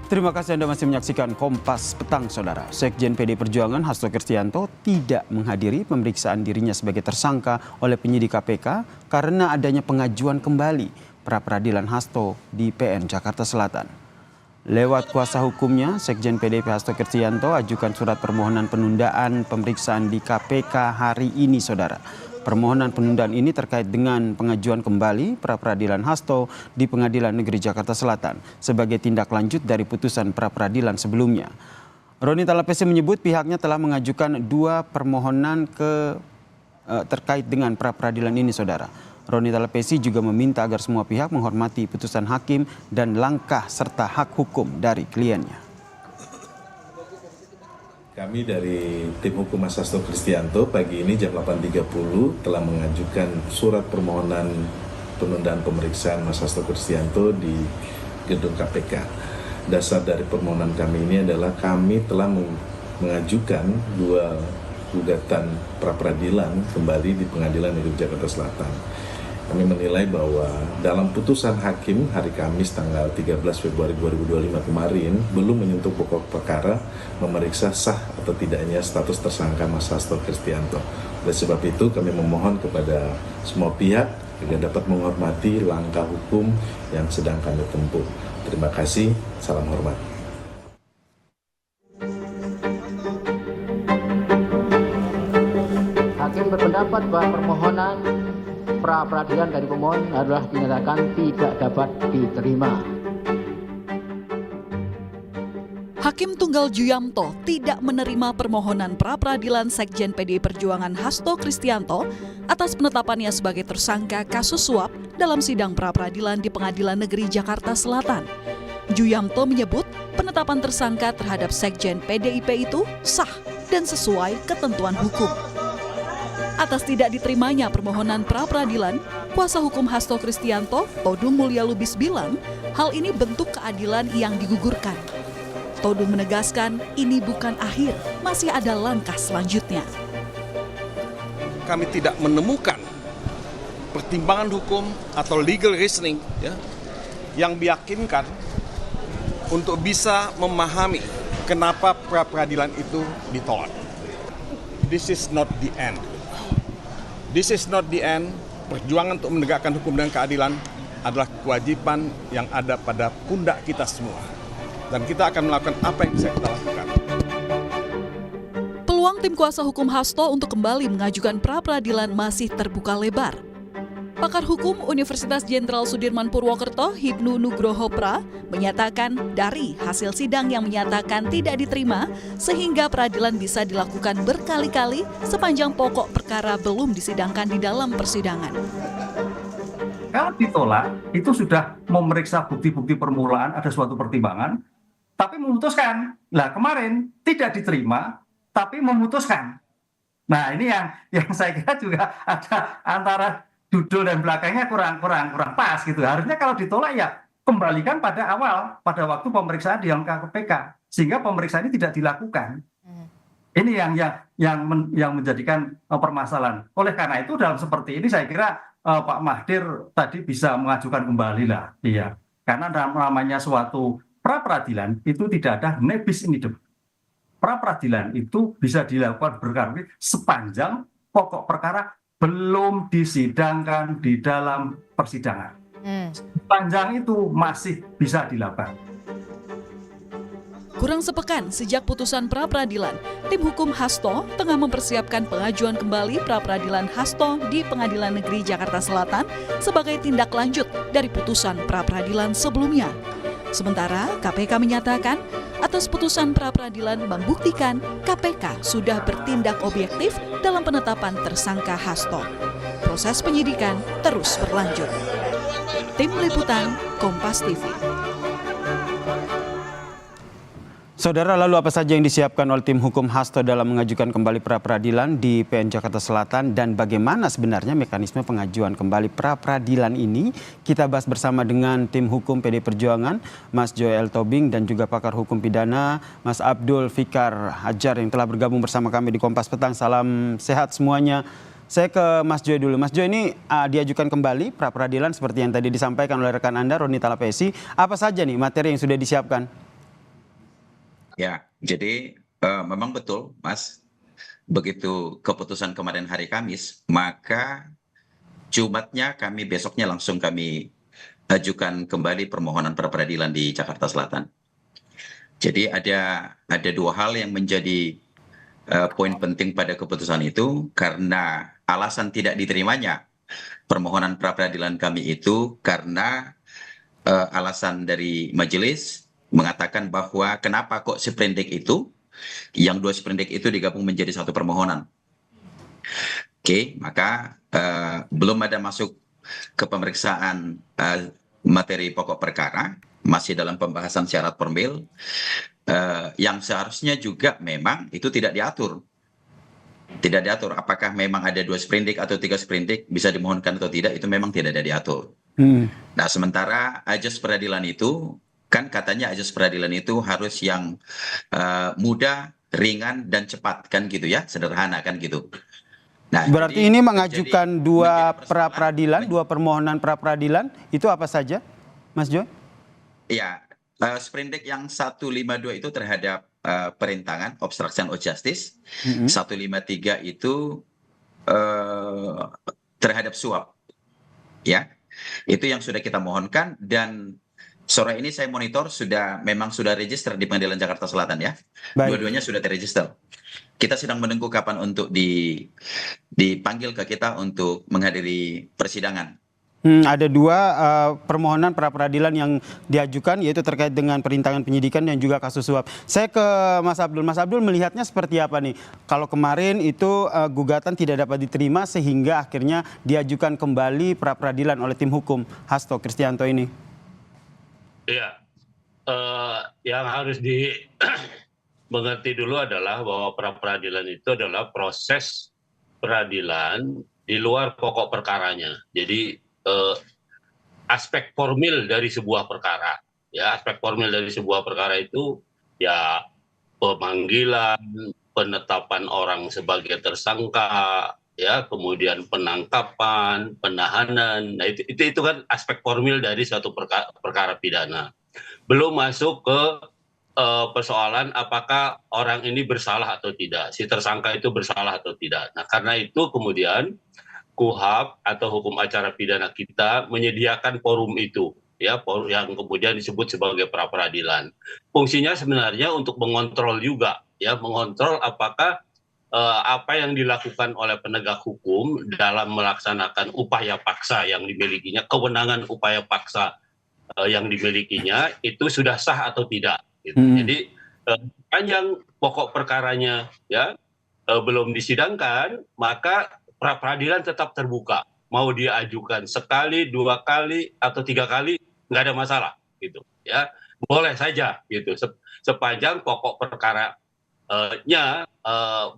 Terima kasih Anda masih menyaksikan Kompas Petang, Saudara. Sekjen PD Perjuangan Hasto Kristianto tidak menghadiri pemeriksaan dirinya sebagai tersangka oleh penyidik KPK karena adanya pengajuan kembali pra-peradilan Hasto di PN Jakarta Selatan. Lewat kuasa hukumnya, Sekjen PDIP Hasto Kristianto ajukan surat permohonan penundaan pemeriksaan di KPK hari ini, Saudara. Permohonan penundaan ini terkait dengan pengajuan kembali pra-peradilan Hasto di Pengadilan Negeri Jakarta Selatan sebagai tindak lanjut dari putusan pra-peradilan sebelumnya. Roni Talapesi menyebut pihaknya telah mengajukan 2 permohonan terkait dengan pra-peradilan ini, Saudara. Roni Talapesi juga meminta agar semua pihak menghormati putusan hakim dan langkah serta hak hukum dari kliennya. Kami dari tim hukum Mas Hasto Kristianto pagi ini jam 8.30 telah mengajukan surat permohonan penundaan pemeriksaan Mas Hasto Kristianto di gedung KPK. Dasar dari permohonan kami ini adalah kami telah mengajukan 2 gugatan pra-peradilan kembali di Pengadilan Negeri Jakarta Selatan. Kami menilai bahwa dalam putusan hakim hari Kamis tanggal 13 Februari 2025 kemarin belum menyentuh pokok perkara memeriksa sah atau tidaknya status tersangka Mas Hasto Kristianto. Oleh sebab itu kami memohon kepada semua pihak agar dapat menghormati langkah hukum yang sedang kami tempuh. Terima kasih, salam hormat. Hakim berpendapat bahwa permohonan pra-peradilan dari pemohon adalah dinyatakan tidak dapat diterima. Hakim Tunggal Juyamto tidak menerima permohonan pra-peradilan Sekjen PDI Perjuangan Hasto Kristianto atas penetapannya sebagai tersangka kasus suap dalam sidang pra-peradilan di Pengadilan Negeri Jakarta Selatan. Juyamto menyebut penetapan tersangka terhadap Sekjen PDIP itu sah dan sesuai ketentuan hukum. Atas tidak diterimanya permohonan pra-peradilan, kuasa hukum Hasto Kristianto, Todung Mulya Lubis bilang, hal ini bentuk keadilan yang digugurkan. Todung menegaskan ini bukan akhir, masih ada langkah selanjutnya. Kami tidak menemukan pertimbangan hukum atau legal reasoning yang meyakinkan untuk bisa memahami kenapa pra-peradilan itu ditolak. This is not the end. This is not the end. Perjuangan untuk menegakkan hukum dan keadilan adalah kewajiban yang ada pada pundak kita semua. Dan kita akan melakukan apa yang bisa kita lakukan. Peluang tim kuasa hukum Hasto untuk kembali mengajukan pra-peradilan masih terbuka lebar. Pakar Hukum Universitas Jenderal Sudirman Purwokerto, Hipnu Nugroho Pra, menyatakan dari hasil sidang yang menyatakan tidak diterima, sehingga peradilan bisa dilakukan berkali-kali sepanjang pokok perkara belum disidangkan di dalam persidangan. Kalau ditolak, itu sudah memeriksa bukti-bukti permulaan, ada suatu pertimbangan, tapi memutuskan. Nah, kemarin tidak diterima, tapi memutuskan. Nah, ini yang saya kira juga ada antara judul dan belakangnya kurang pas gitu. Harusnya kalau ditolak ya kembalikan pada awal, pada waktu pemeriksaan di KPK, sehingga pemeriksaan ini tidak dilakukan. Ini yang menjadikan permasalahan. Oleh karena itu dalam seperti ini saya kira Pak Mahdir tadi bisa mengajukan kembali lah, iya. Karena namanya suatu pra-peradilan itu tidak ada nebis in idem. Pra-peradilan itu bisa dilakukan berkali sepanjang pokok perkara belum disidangkan di dalam persidangan. Sepanjang itu masih bisa dilakukan. Kurang sepekan sejak putusan pra-peradilan, tim hukum Hasto tengah mempersiapkan pengajuan kembali pra-peradilan Hasto di Pengadilan Negeri Jakarta Selatan sebagai tindak lanjut dari putusan pra-peradilan sebelumnya. Sementara KPK menyatakan atas putusan pra-peradilan membuktikan KPK sudah bertindak objektif dalam penetapan tersangka Hasto. Proses penyidikan terus berlanjut. Tim Liputan Kompas TV. Saudara, lalu apa saja yang disiapkan oleh tim hukum Hasto dalam mengajukan kembali pra-peradilan di PN Jakarta Selatan dan bagaimana sebenarnya mekanisme pengajuan kembali pra-peradilan ini? Kita bahas bersama dengan tim hukum PD Perjuangan, Mas Joel Tobing dan juga pakar hukum pidana, Mas Abdul Fikar Hajar yang telah bergabung bersama kami di Kompas Petang. Salam sehat semuanya. Saya ke Mas Joy dulu. Mas Joy, ini diajukan kembali pra-peradilan seperti yang tadi disampaikan oleh rekan Anda, Roni Talapesi. Apa saja nih materi yang sudah disiapkan? Ya, jadi memang betul, Mas. Begitu keputusan kemarin hari Kamis, maka Jumatnya besoknya langsung kami ajukan kembali permohonan pra peradilan di Jakarta Selatan. Jadi ada dua hal yang menjadi poin penting pada keputusan itu, karena alasan tidak diterimanya permohonan pra peradilan kami itu karena alasan dari majelis mengatakan bahwa kenapa kok seprindik itu, yang dua seprindik itu digabung menjadi satu permohonan. Oke, maka belum ada masuk ke pemeriksaan materi pokok perkara, masih dalam pembahasan syarat formil, yang seharusnya juga memang itu tidak diatur. Tidak diatur apakah memang ada 2 sprindik atau 3 sprindik bisa dimohonkan atau tidak, itu memang tidak ada diatur. Nah, sementara ajas peradilan itu, kan katanya ajas peradilan itu harus yang mudah, ringan, dan cepat, kan gitu ya, sederhana kan gitu. Nah, Berarti jadi ini mengajukan dua menjadi pra persoalan. peradilan, dua permohonan pra peradilan, itu apa saja, Mas Joy? Iya, sprindik yang 152 itu terhadap perintangan obstruction of justice, 153 itu terhadap suap, ya. Itu yang sudah kita mohonkan, dan sore ini saya monitor memang sudah register di Pengadilan Jakarta Selatan ya. Baik. Dua-duanya sudah terregister. Kita sedang menunggu kapan untuk dipanggil ke kita untuk menghadiri persidangan. Ada dua permohonan pra peradilan yang diajukan, yaitu terkait dengan perintangan penyidikan dan juga kasus suap. Saya ke Mas Abdul. Mas Abdul melihatnya seperti apa nih? Kalau kemarin itu gugatan tidak dapat diterima sehingga akhirnya diajukan kembali pra peradilan oleh tim hukum Hasto Kristianto ini. Iya, yang harus dimengerti dulu adalah bahwa pra peradilan itu adalah proses peradilan di luar pokok perkaranya. Jadi aspek formil dari sebuah perkara, ya, aspek formil dari sebuah perkara itu ya pemanggilan, penetapan orang sebagai tersangka, ya, kemudian penangkapan, penahanan. Nah, itu kan aspek formil dari suatu perkara pidana. Belum masuk ke persoalan apakah orang ini bersalah atau tidak, si tersangka itu bersalah atau tidak. Nah, karena itu kemudian KUHP atau hukum acara pidana kita menyediakan forum itu, ya, yang kemudian disebut sebagai pra peradilan. Fungsinya sebenarnya untuk mengontrol juga, ya, mengontrol apakah apa yang dilakukan oleh penegak hukum dalam melaksanakan upaya paksa yang dimilikinya, kewenangan upaya paksa yang dimilikinya itu sudah sah atau tidak. Gitu. Jadi panjang pokok perkaranya, ya, belum disidangkan, maka pra peradilan tetap terbuka. Mau diajukan sekali, 2 kali, atau 3 kali, nggak ada masalah, gitu. Ya, boleh saja, gitu. Sepanjang pokok perkaranya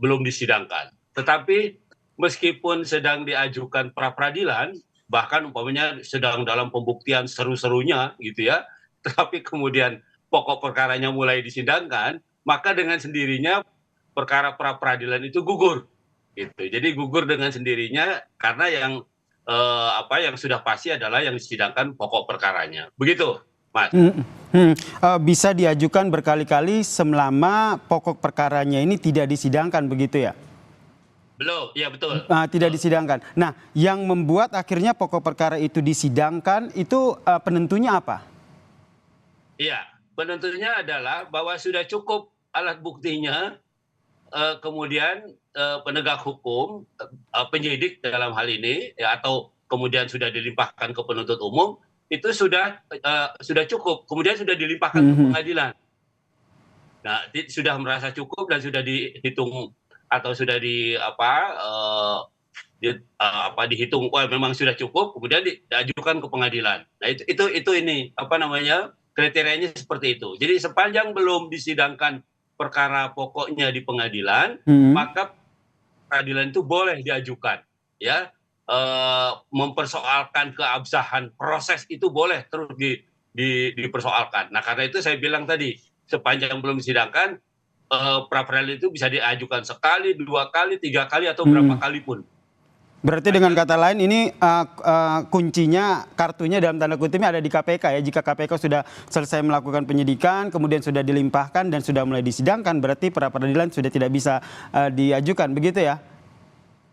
belum disidangkan. Tetapi meskipun sedang diajukan pra peradilan, bahkan umpamanya sedang dalam pembuktian seru-serunya, gitu ya, tetapi kemudian pokok perkaranya mulai disidangkan, maka dengan sendirinya perkara pra peradilan itu gugur. Gitu. Jadi gugur dengan sendirinya karena yang sudah pasti adalah yang disidangkan pokok perkaranya. Begitu, Mas. Bisa diajukan berkali-kali selama pokok perkaranya ini tidak disidangkan, begitu ya? Belum, ya betul. Tidak disidangkan. Nah, yang membuat akhirnya pokok perkara itu disidangkan itu penentunya apa? Iya, penentunya adalah bahwa sudah cukup alat buktinya, kemudian penegak hukum, penyidik dalam hal ini, ya, atau kemudian sudah dilimpahkan ke penuntut umum, itu sudah cukup, kemudian sudah dilimpahkan ke pengadilan. Nah, sudah merasa cukup dan sudah dihitung atau sudah dihitung, memang sudah cukup, kemudian diajukan ke pengadilan. Nah, itu ini kriterianya seperti itu. Jadi sepanjang belum disidangkan perkara pokoknya di pengadilan, maka peradilan itu boleh diajukan, ya, mempersoalkan keabsahan proses itu boleh terus dipersoalkan. Nah, karena itu saya bilang tadi, sepanjang belum disidangkan, pra peradilan itu bisa diajukan sekali, 2 kali, 3 kali, atau berapa kali pun. Berarti dengan kata lain ini kuncinya, kartunya dalam tanda kutipnya ada di KPK ya. Jika KPK sudah selesai melakukan penyidikan, kemudian sudah dilimpahkan dan sudah mulai disidangkan, berarti pra peradilan sudah tidak bisa diajukan, begitu ya?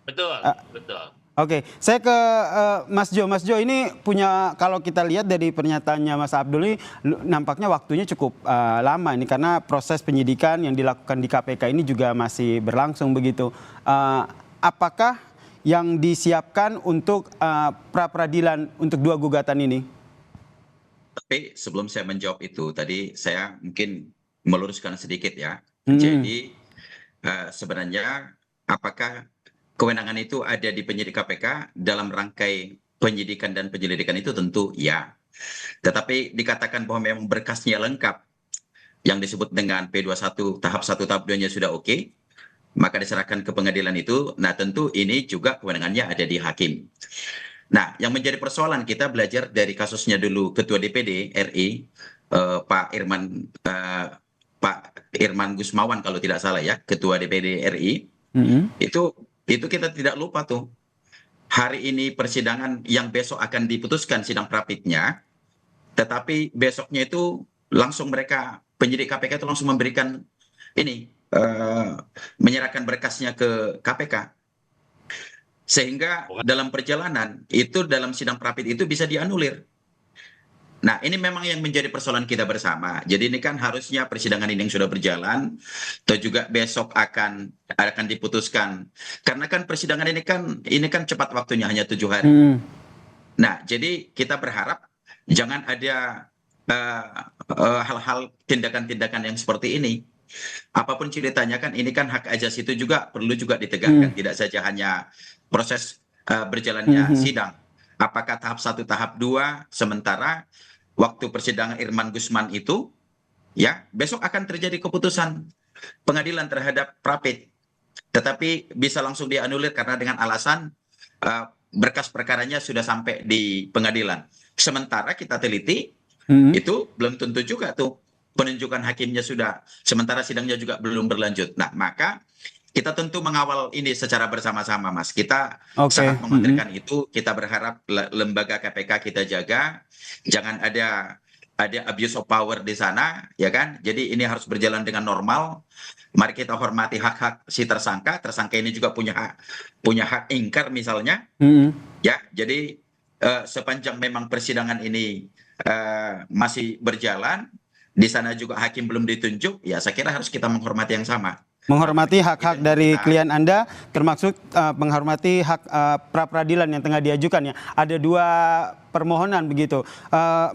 Betul, betul. Oke, saya ke Mas Jo. Mas Jo ini punya, kalau kita lihat dari pernyataannya Mas Abdul ini nampaknya waktunya cukup lama ini karena proses penyidikan yang dilakukan di KPK ini juga masih berlangsung begitu. Apakah yang disiapkan untuk pra peradilan untuk 2 gugatan ini? Tapi sebelum saya menjawab itu, tadi saya mungkin meluruskan sedikit ya. Jadi sebenarnya apakah kewenangan itu ada di penyidik KPK dalam rangkai penyidikan dan penyelidikan itu tentu ya. Tetapi dikatakan bahwa memang berkasnya lengkap yang disebut dengan P21 tahap 1 tahap 2-nya sudah oke, maka diserahkan ke pengadilan itu. Nah tentu ini juga kewenangannya ada di hakim. Nah yang menjadi persoalan, kita belajar dari kasusnya dulu Ketua DPD RI Pak Irman Gusmawan kalau tidak salah ya, Ketua DPD RI. Itu kita tidak lupa tuh, hari ini persidangan yang besok akan diputuskan sidang prapitnya, tetapi besoknya itu langsung mereka penyidik KPK itu langsung memberikan ini menyerahkan berkasnya ke KPK, sehingga dalam perjalanan itu dalam sidang prapit itu bisa dianulir. Nah ini memang yang menjadi persoalan kita bersama. Jadi ini kan harusnya persidangan ini yang sudah berjalan atau juga besok akan diputuskan, karena kan persidangan ini kan cepat waktunya, hanya 7 hari. Nah jadi kita berharap jangan ada hal-hal tindakan-tindakan yang seperti ini. Apapun ceritanya kan ini kan hak asasi itu juga perlu juga ditegakkan, tidak saja hanya proses berjalannya sidang. Apakah tahap 1 tahap 2, sementara waktu persidangan Irman Gusman itu ya besok akan terjadi keputusan pengadilan terhadap prapit, tetapi bisa langsung dianulir karena dengan alasan berkas perkaranya sudah sampai di pengadilan. Sementara kita teliti itu belum tentu juga tuh penunjukan hakimnya sudah, sementara sidangnya juga belum berlanjut. Nah maka kita tentu mengawal ini secara bersama-sama, Mas. Kita sangat mengkhawatirkan itu. Kita berharap lembaga KPK kita jaga, jangan ada abuse of power di sana, ya kan? Jadi ini harus berjalan dengan normal. Mari kita hormati hak-hak si tersangka. Tersangka ini juga punya hak ingkar misalnya, ya. Jadi sepanjang memang persidangan ini masih berjalan, di sana juga hakim belum ditunjuk, ya saya kira harus kita menghormati yang sama. Menghormati hak-hak dari klien Anda, termasuk menghormati hak pra peradilan yang tengah diajukan ya. Ada 2 permohonan begitu.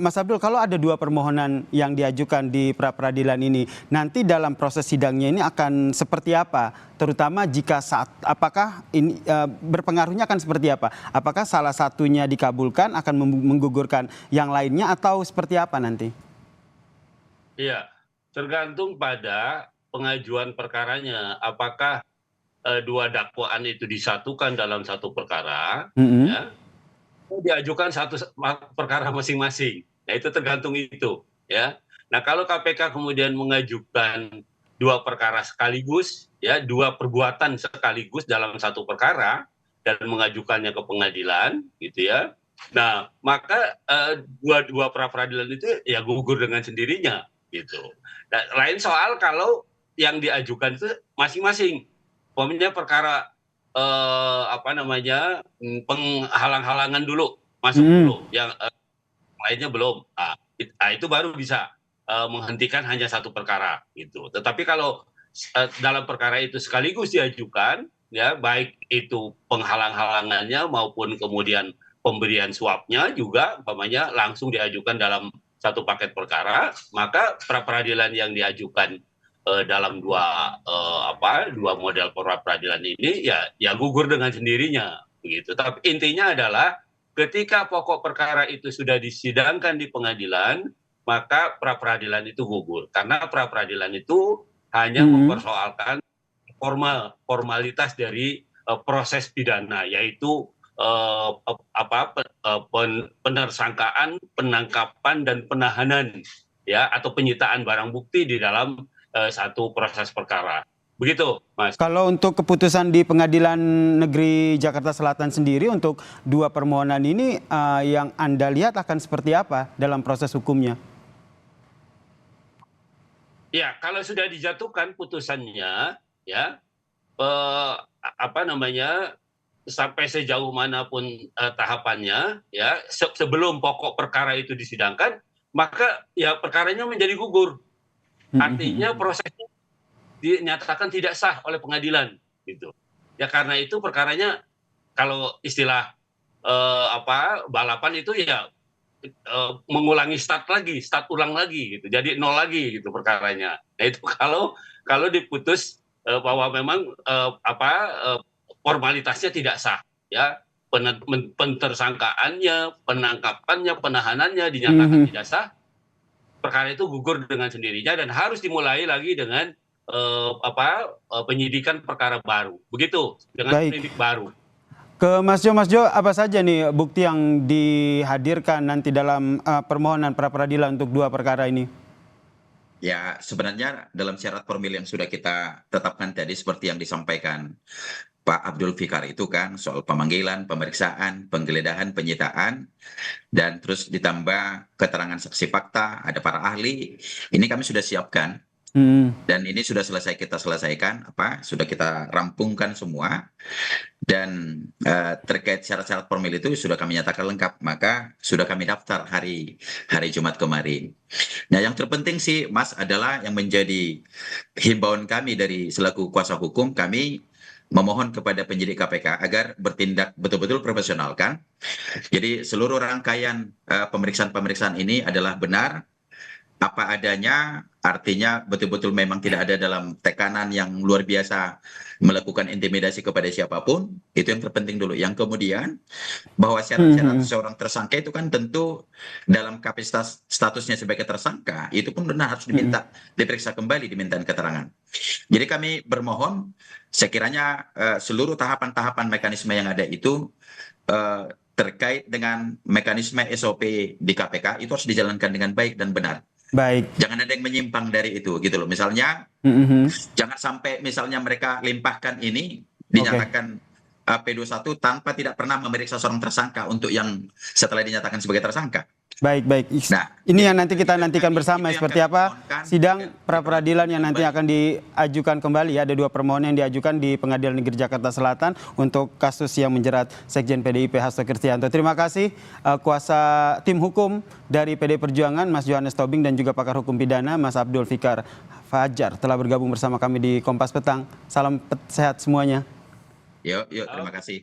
Mas Abdul, kalau ada 2 permohonan yang diajukan di pra peradilan ini, nanti dalam proses sidangnya ini akan seperti apa? Terutama jika apakah ini berpengaruhnya akan seperti apa? Apakah salah satunya dikabulkan akan menggugurkan yang lainnya atau seperti apa nanti? Iya, tergantung pada pengajuan perkaranya. Apakah 2 dakwaan itu disatukan dalam satu perkara, ya, diajukan satu perkara masing-masing. Nah itu tergantung itu, ya. Nah kalau KPK kemudian mengajukan 2 perkara sekaligus, ya, 2 perbuatan sekaligus dalam satu perkara dan mengajukannya ke pengadilan, gitu ya. Nah maka dua pra peradilan itu ya gugur dengan sendirinya. Gitu. Nah, lain soal kalau yang diajukan itu masing-masing, umpamanya perkara penghalang-halangan dulu masuk dulu, yang lainnya belum. Itu baru bisa menghentikan hanya satu perkara gitu. Tetapi kalau dalam perkara itu sekaligus diajukan, ya baik itu penghalang-halangannya maupun kemudian pemberian suapnya juga umpamanya langsung diajukan dalam satu paket perkara, maka pra peradilan yang diajukan dalam dua model pra peradilan ini ya gugur dengan sendirinya begitu. Tapi intinya adalah ketika pokok perkara itu sudah disidangkan di pengadilan, maka pra peradilan itu gugur karena pra peradilan itu hanya mempersoalkan formalitas dari proses pidana, yaitu penersangkaan, penangkapan dan penahanan, ya, atau penyitaan barang bukti di dalam satu proses perkara. Begitu, Mas. Kalau untuk keputusan di Pengadilan Negeri Jakarta Selatan sendiri untuk dua permohonan ini yang Anda lihat akan seperti apa dalam proses hukumnya? Ya, kalau sudah dijatuhkan putusannya, ya, sampai sejauh manapun tahapannya, ya, sebelum pokok perkara itu disidangkan, maka ya perkaranya menjadi gugur. Artinya prosesnya dinyatakan tidak sah oleh pengadilan, gitu. Ya karena itu perkaranya, kalau istilah balapan itu ya mengulangi start ulang lagi gitu, jadi nol lagi gitu perkaranya. Nah itu kalau diputus bahwa memang formalitasnya tidak sah, ya, pentersangkaannya, penangkapannya, penahanannya dinyatakan tidak sah, perkara itu gugur dengan sendirinya dan harus dimulai lagi dengan penyidikan perkara baru, begitu, dengan penyidik baru. Ke Mas Jo, apa saja nih bukti yang dihadirkan nanti dalam permohonan pra peradilan untuk dua perkara ini? Ya, sebenarnya dalam syarat formil yang sudah kita tetapkan tadi seperti yang disampaikan Pak Abdul Fikar itu kan soal pemanggilan, pemeriksaan, penggeledahan, penyitaan, dan terus ditambah keterangan saksi fakta, ada para ahli, ini kami sudah siapkan. Dan ini sudah kita selesaikan, sudah kita rampungkan semua, dan terkait syarat-syarat formil itu sudah kami nyatakan lengkap, maka sudah kami daftar hari Jumat kemarin. Nah, yang terpenting sih, Mas, adalah yang menjadi himbauan kami dari selaku kuasa hukum, kami memohon kepada penyidik KPK agar bertindak betul-betul profesional kan. Jadi seluruh rangkaian pemeriksaan ini adalah benar, apa adanya, artinya betul-betul memang tidak ada dalam tekanan yang luar biasa melakukan intimidasi kepada siapapun. Itu yang terpenting dulu. Yang kemudian bahwa syarat-syarat seorang tersangka itu kan tentu dalam kapasitas statusnya sebagai tersangka itu pun benar harus diperiksa kembali, dimintain keterangan. Jadi kami bermohon sekiranya seluruh tahapan-tahapan mekanisme yang ada itu terkait dengan mekanisme SOP di KPK itu harus dijalankan dengan baik dan benar. Baik. Jangan ada yang menyimpang dari itu gitu loh. Misalnya jangan sampai misalnya mereka limpahkan ini dinyatakan P21 tanpa tidak pernah memeriksa seorang tersangka untuk yang setelah dinyatakan sebagai tersangka. Baik. Nah, ini yang nanti kita nantikan bersama seperti apa sidang pra peradilan yang nanti akan diajukan kembali. Ada dua permohonan yang diajukan di Pengadilan Negeri Jakarta Selatan untuk kasus yang menjerat Sekjen PDIP Hasto Kristianto. Terima kasih kuasa tim hukum dari PD Perjuangan Mas Johannes Tobing dan juga pakar hukum pidana Mas Abdul Fikar Fajar telah bergabung bersama kami di Kompas Petang. Salam sehat semuanya. Yuk, terima kasih.